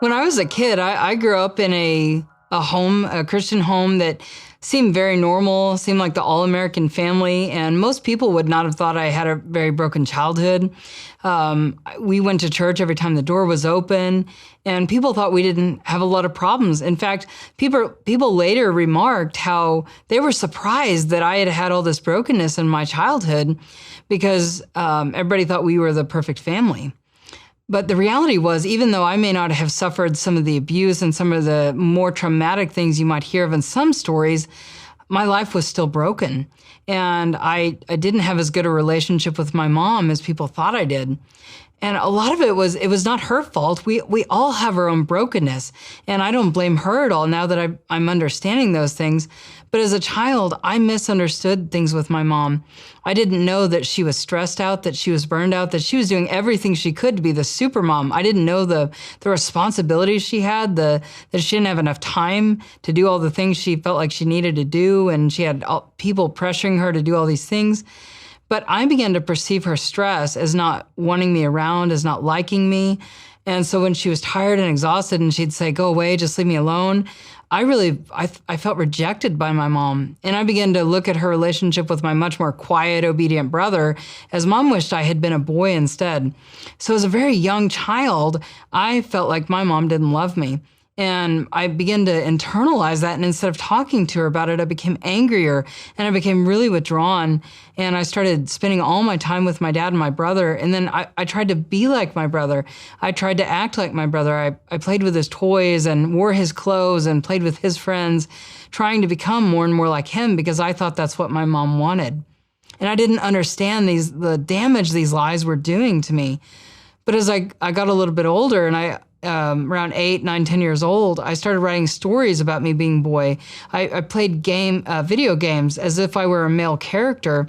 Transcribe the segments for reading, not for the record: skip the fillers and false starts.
When I was a kid, I grew up in a Christian home that seemed very normal, seemed like the all-American family, and most people would not have thought I had a very broken childhood. We went to church every time the door was open, and people thought we didn't have a lot of problems. In fact, people later remarked how they were surprised that I had had all this brokenness in my childhood because everybody thought we were the perfect family. But the reality was, even though I may not have suffered some of the abuse and some of the more traumatic things you might hear of in some stories, my life was still broken. And I didn't have as good a relationship with my mom as people thought I did. And a lot of it was not her fault. We all have our own brokenness. And I don't blame her at all now that I'm understanding those things. But as a child, I misunderstood things with my mom. I didn't know that she was stressed out, that she was burned out, that she was doing everything she could to be the super mom. I didn't know the responsibilities she had, that she didn't have enough time to do all the things she felt like she needed to do, and she had people pressuring her to do all these things. But I began to perceive her stress as not wanting me around, as not liking me. And so when she was tired and exhausted and she'd say, "Go away, just leave me alone," I felt rejected by my mom. And I began to look at her relationship with my much more quiet, obedient brother as mom wished I had been a boy instead. So as a very young child, I felt like my mom didn't love me. And I began to internalize that. And instead of talking to her about it, I became angrier and I became really withdrawn. And I started spending all my time with my dad and my brother. And then I tried to be like my brother. I tried to act like my brother. I played with his toys and wore his clothes and played with his friends, trying to become more and more like him because I thought that's what my mom wanted. And I didn't understand the damage these lies were doing to me. But as I got a little bit older and around 8, 9, 10 years old, I started writing stories about me being a boy. I played video games as if I were a male character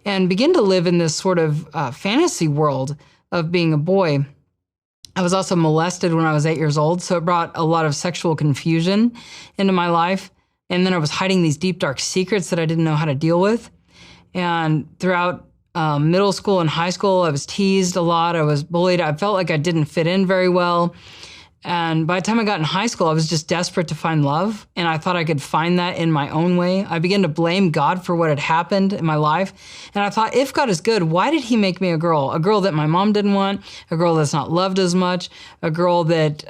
and began to live in this sort of fantasy world of being a boy. I was also molested when I was 8 years old, so it brought a lot of sexual confusion into my life. And then I was hiding these deep, dark secrets that I didn't know how to deal with. And throughout middle school and high school, I was teased a lot. I was bullied. I felt like I didn't fit in very well. And by the time I got in high school, I was just desperate to find love. And I thought I could find that in my own way. I began to blame God for what had happened in my life. And I thought, if God is good, why did he make me a girl? A girl that my mom didn't want, a girl that's not loved as much, a girl that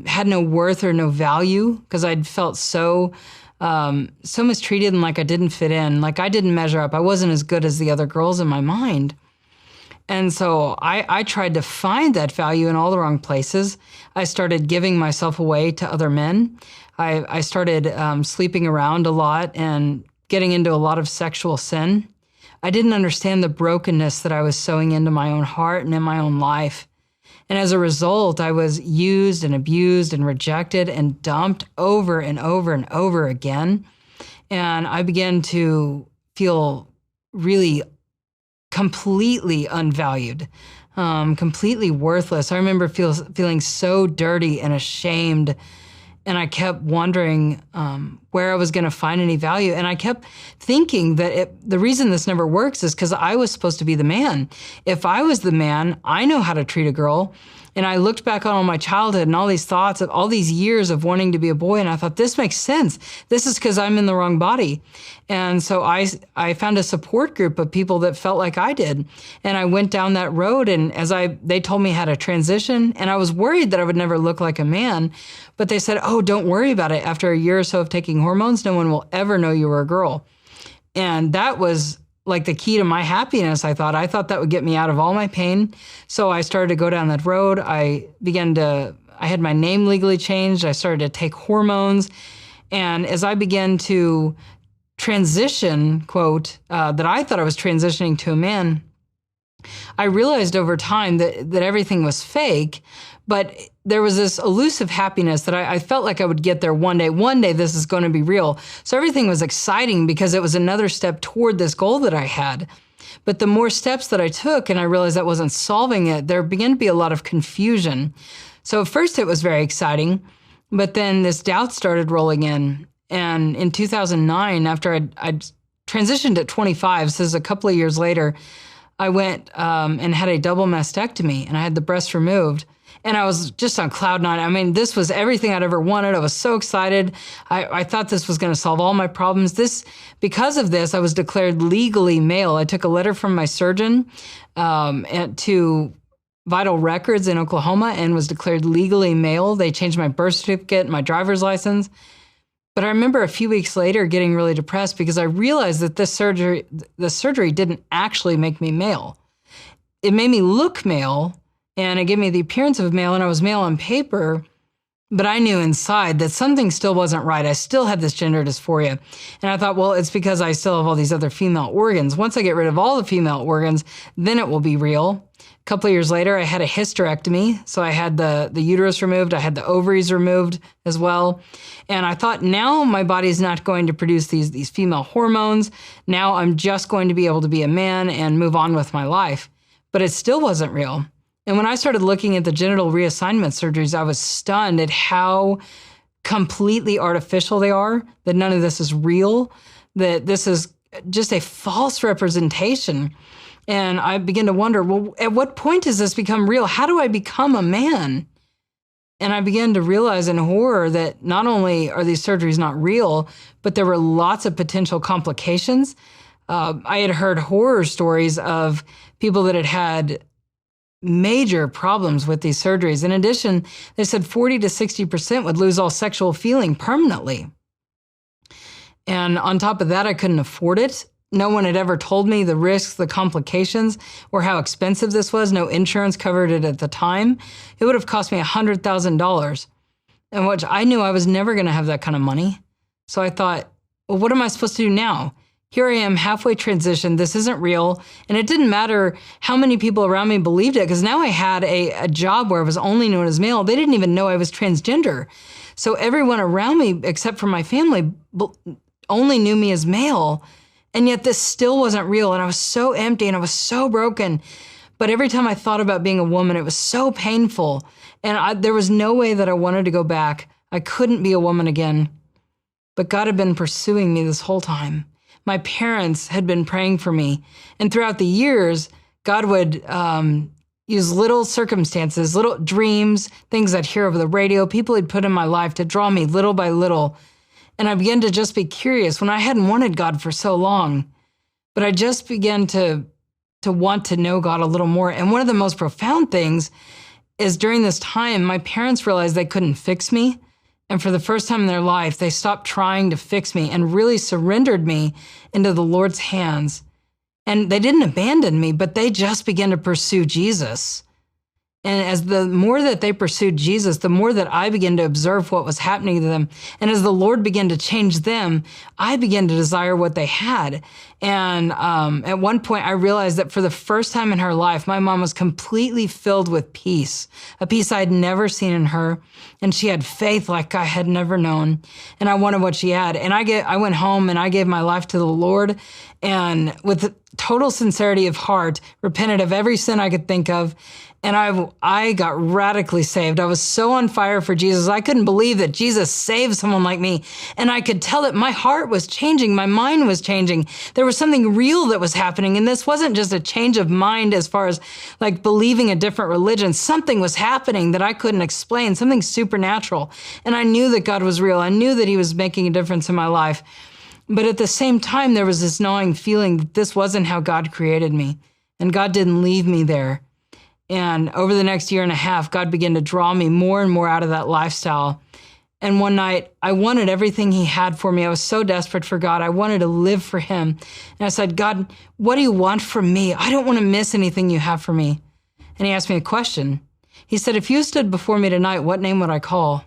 had no worth or no value because I'd felt so mistreated and like I didn't fit in, like I didn't measure up. I wasn't as good as the other girls in my mind. And so I tried to find that value in all the wrong places. I started giving myself away to other men. I started sleeping around a lot and getting into a lot of sexual sin. I didn't understand the brokenness that I was sowing into my own heart and in my own life. And as a result, I was used and abused and rejected and dumped over and over and over again. And I began to feel really completely unvalued, completely worthless. I remember feeling so dirty and ashamed. And I kept wondering where I was going to find any value. And I kept thinking that the reason this never works is because I was supposed to be the man. If I was the man, I know how to treat a girl. And I looked back on all my childhood and all these thoughts of all these years of wanting to be a boy, and I thought, this makes sense. This is because I'm in the wrong body. And so I found a support group of people that felt like I did. And I went down that road, and they told me how to transition, and I was worried that I would never look like a man. But they said, "Oh, don't worry about it. After a year or so of taking hormones, no one will ever know you were a girl." And that was like the key to my happiness, I thought. I thought that would get me out of all my pain. So I started to go down that road. I had my name legally changed. I started to take hormones. And as I began to transition, quote, that I thought I was transitioning to a man, I realized over time that everything was fake, but there was this elusive happiness that I felt like I would get there one day. One day this is going to be real. So everything was exciting because it was another step toward this goal that I had. But the more steps that I took and I realized that wasn't solving it, there began to be a lot of confusion. So at first it was very exciting, but then this doubt started rolling in. And in 2009, after I'd transitioned at 25, so this is a couple of years later, I went and had a double mastectomy, and I had the breast removed. And I was just on cloud nine. I mean, this was everything I'd ever wanted. I was so excited. I thought this was going to solve all my problems. Because of this, I was declared legally male. I took a letter from my surgeon to Vital Records in Oklahoma and was declared legally male. They changed my birth certificate, my driver's license. But I remember a few weeks later getting really depressed because I realized that the surgery didn't actually make me male. It made me look male, and it gave me the appearance of male, and I was male on paper, but I knew inside that something still wasn't right. I still had this gender dysphoria. And I thought, well, it's because I still have all these other female organs. Once I get rid of all the female organs, then it will be real. A couple of years later, I had a hysterectomy. So I had the uterus removed. I had the ovaries removed as well. And I thought, now my body's not going to produce these female hormones. Now I'm just going to be able to be a man and move on with my life. But it still wasn't real. And when I started looking at the genital reassignment surgeries, I was stunned at how completely artificial they are, that none of this is real, that this is just a false representation. And I began to wonder, well, at what point does this become real? How do I become a man? And I began to realize in horror that not only are these surgeries not real, but there were lots of potential complications. I had heard horror stories of people that had major problems with these surgeries. In addition, they said 40 to 60% would lose all sexual feeling permanently. And on top of that, I couldn't afford it. No one had ever told me the risks, the complications, or how expensive this was. No insurance covered it at the time. It would have cost me $100,000, and which I knew I was never going to have that kind of money. So I thought, well, what am I supposed to do now? Here I am, halfway transitioned. This isn't real. And it didn't matter how many people around me believed it, because now I had a job where I was only known as male. They didn't even know I was transgender. So everyone around me, except for my family, only knew me as male. And yet this still wasn't real. And I was so empty and I was so broken. But every time I thought about being a woman, it was so painful. And there was no way that I wanted to go back. I couldn't be a woman again. But God had been pursuing me this whole time. My parents had been praying for me. And throughout the years, God would use little circumstances, little dreams, things I'd hear over the radio, people he'd put in my life to draw me little by little. And I began to just be curious when I hadn't wanted God for so long. But I just began to want to know God a little more. And one of the most profound things is during this time, my parents realized they couldn't fix me. And for the first time in their life, they stopped trying to fix me and really surrendered me into the Lord's hands. And they didn't abandon me, but they just began to pursue Jesus. And as the more that they pursued Jesus, the more that I began to observe what was happening to them. And as the Lord began to change them, I began to desire what they had. And at one point, I realized that for the first time in her life, my mom was completely filled with peace, a peace I had never seen in her. And she had faith like I had never known. And I wanted what she had. And I went home and I gave my life to the Lord. And with total sincerity of heart, repented of every sin I could think of. And I got radically saved. I was so on fire for Jesus. I couldn't believe that Jesus saved someone like me. And I could tell that my heart was changing. My mind was changing. There was something real that was happening. And this wasn't just a change of mind as far as like believing a different religion. Something was happening that I couldn't explain, something supernatural. And I knew that God was real. I knew that he was making a difference in my life. But at the same time, there was this gnawing feeling that this wasn't how God created me. And God didn't leave me there. And over the next year and a half, God began to draw me more and more out of that lifestyle. And one night, I wanted everything he had for me. I was so desperate for God. I wanted to live for him. And I said, God, what do you want from me? I don't want to miss anything you have for me. And he asked me a question. He said, if you stood before me tonight, what name would I call?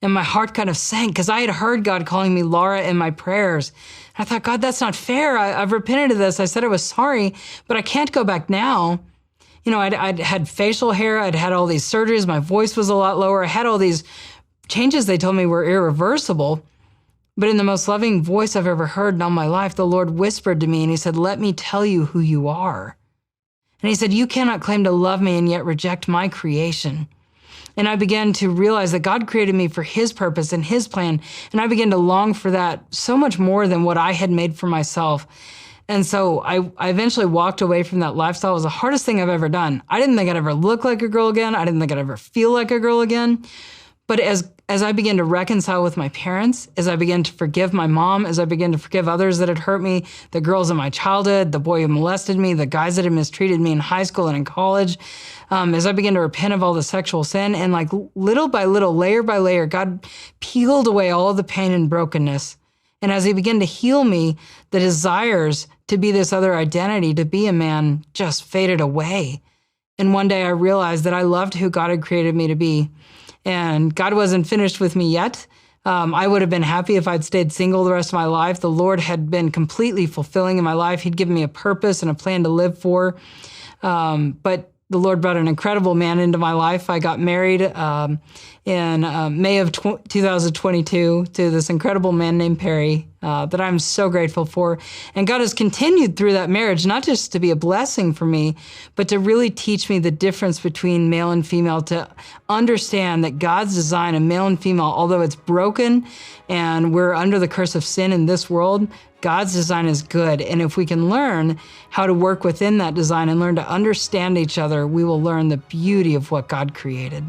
And my heart kind of sank because I had heard God calling me Laura in my prayers. And I thought, God, that's not fair. I've repented of this. I said I was sorry, but I can't go back now. You know, I'd had facial hair. I'd had all these surgeries. My voice was a lot lower. I had all these changes they told me were irreversible. But in the most loving voice I've ever heard in all my life, the Lord whispered to me and he said, let me tell you who you are. And he said, you cannot claim to love me and yet reject my creation. And I began to realize that God created me for his purpose and his plan. And I began to long for that so much more than what I had made for myself. And so I eventually walked away from that lifestyle. It was the hardest thing I've ever done. I didn't think I'd ever look like a girl again. I didn't think I'd ever feel like a girl again. But as I began to reconcile with my parents, as I began to forgive my mom, as I began to forgive others that had hurt me, the girls in my childhood, the boy who molested me, the guys that had mistreated me in high school and in college, as I began to repent of all the sexual sin, and like little by little, layer by layer, God peeled away all of the pain and brokenness. And as he began to heal me, the desires to be this other identity, to be a man, just faded away. And one day I realized that I loved who God had created me to be. And God wasn't finished with me yet. I would have been happy if I'd stayed single the rest of my life. The Lord had been completely fulfilling in my life. He'd given me a purpose and a plan to live for. But the Lord brought an incredible man into my life. I got married in May of 2022 to this incredible man named Perry that I'm so grateful for. And God has continued through that marriage, not just to be a blessing for me, but to really teach me the difference between male and female, to understand that God's design of male and female, although it's broken and we're under the curse of sin in this world, God's design is good. And if we can learn how to work within that design and learn to understand each other, we will learn the beauty of what God created.